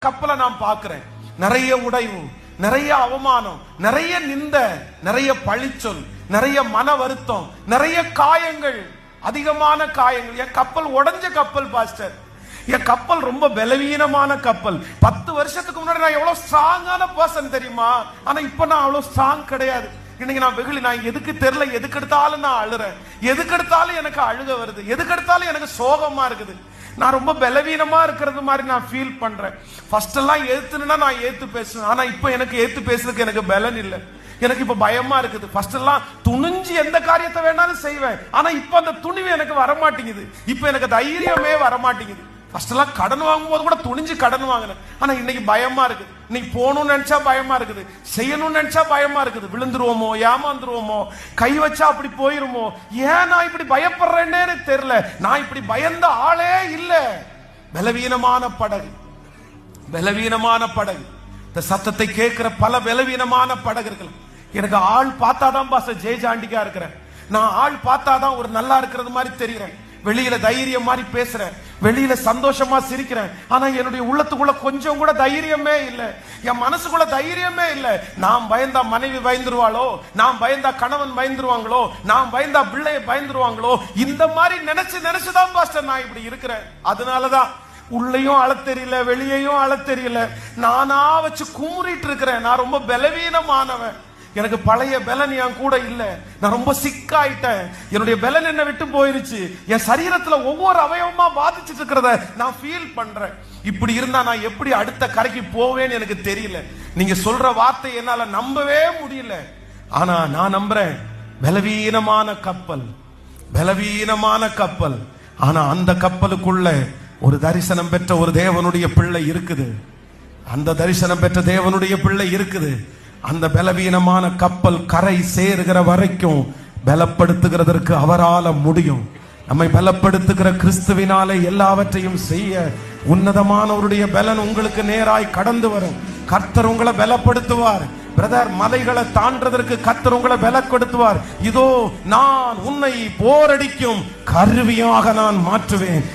கப்பலை நான் பார்க்கிறேன். நிறைய உடைவு, நிறைய அவமானம், நிறைய நிந்த, நிறைய பழிச்சொல், நிறைய மன வருத்தம், நிறைய காயங்கள், அதிகமான காயங்கள். என் கப்பல் உடைஞ்ச கப்பல் பாஸ்டர். என் கப்பல் ரொம்ப பலவீனமான கப்பல். 10 வருஷத்துக்கு முன்னாடி நான் எவ்வளவு ஸ்ட்ராங்கான பர்சன் தெரியுமா? ஆனா இப்ப நான் அவ்வளவு ஸ்ட்ராங் கிடையாது. இன்னைக்கு நான் வெகுளி. நான் எதுக்கு தெரியல, எதுக்கு எடுத்தாலும் நான் அழுறேன், எதுக்கு எடுத்தாலும் எனக்கு அழுக வருது, எதுக்கு எடுத்தாலும் எனக்கு சோகமா இருக்குது. நான் ரொம்ப பலவீனமா இருக்கிறது மாதிரி நான் ஃபீல் பண்றேன். ஃபர்ஸ்ட் எல்லாம் ஏத்துனா நான் ஏத்து பேசுவேன். ஆனா இப்ப எனக்கு ஏத்து பேசுறதுக்கு எனக்கு பலன் இல்லை. எனக்கு இப்ப பயமா இருக்குது. ஃபர்ஸ்ட் எல்லாம் துணிஞ்சு எந்த காரியத்தை வேணாலும் செய்வேன். ஆனா இப்ப அந்த துணிவு எனக்கு வரமாட்டேங்குது. இப்ப எனக்கு தைரியமே வரமாட்டேங்குது. ஃபர்ஸ்ட் எல்லாம் கடன் வாங்கும் போது கூட துணிஞ்சு கடன் வாங்கினேன். ஆனா இன்னைக்கு பயமா இருக்குது. இன்னைக்கு போகணும்னு நினைச்சா பயமா இருக்குது, செய்யணும்னு நினைச்சா பயமா இருக்குது. விழுந்துருவோமோ, ஏமாந்துருவோமோ, கை வச்சா அப்படி போயிருமோ. ஏன் நான் இப்படி பயப்படுறேன்னே எனக்கு தெரியல. நான் இப்படி பயந்த ஆளே இல்ல. பலவீனமான படகு, பலவீனமான படகு. இந்த சத்தத்தை கேட்கிற பல பலவீனமான படகுகள். எனக்கு ஆள் பார்த்தாதான் பாஸ்டர் ஜெயஜாண்டிக்கா இருக்கிறேன். நான் ஆள் பார்த்தாதான் ஒரு நல்லா இருக்கிறது மாதிரி தெரிகிறேன். வெளியில தைரியம் மாதிரி பேசுறேன், வெளியில சந்தோஷமா சிரிக்கிறேன். ஆனா என்னுடைய உள்ளத்துக்குள்ள கொஞ்சம் கூட தைரியமே இல்லை. என் மனசுக்குள்ள தைரியமே இல்லை. நான் பயந்தா மனைவி பயந்துருவாளோ, நான் பயந்தா கணவன் பயந்துருவாங்களோ, நான் பயந்தா பிள்ளைய பயந்துருவாங்களோ, இந்த மாதிரி நினைச்சுதான் பாஸ்டர் நான் இப்படி இருக்கிறேன். அதனாலதான் உள்ளேயும் அழ தெரியல, வெளியையும் அழ தெரியல. நானா வச்சு குமுறிட்டு இருக்கிறேன். நான் ரொம்ப பலவீனமானவன். எனக்கு பழைய பலன் என் கூட இல்ல. நான் ரொம்ப சிக்காயிட்டேன். என்னுடைய பலன் என்ன விட்டு போயிருச்சு. என் சரீரத்துல ஒவ்வொரு அவயவமா பாதிச்சுட்டு இருக்கிறத நான் ஃபீல் பண்றேன். இப்படி இருந்தா நான் எப்படி அடுத்த கரைக்கு போவேன்னு எனக்கு தெரியல. நீங்க சொல்ற வார்த்தை என்னால நம்பவே முடியல. ஆனா நான் நம்புறேன். பலவீனமான கப்பல், பலவீனமான கப்பல். ஆனா அந்த கப்பலுக்குள்ள ஒரு தரிசனம் பெற்ற ஒரு தேவனுடைய பிள்ளை இருக்குது. அந்த தரிசனம் பெற்ற தேவனுடைய பிள்ளை இருக்குது. அந்த பலவீனமான கப்பல் கரை சேருகிற வரைக்கும் பலப்படுத்துகிறதற்கு அவரால முடியும். நம்மை பலப்படுத்துகிற கிறிஸ்துவினாலே எல்லாவற்றையும் செய்ய உன்னதமானவருடைய பலன் உங்களுக்கு நேராய் கடந்து வரும். கர்த்தர் உங்களை பலப்படுத்துவார். பிரதர், மலைகளை தாண்டதற்கு கர்த்தர் உங்களை பலப்படுத்துவார். இதோ நான் உன்னை போரடிக்கும் கருவியாக நான் மாற்றுவேன்.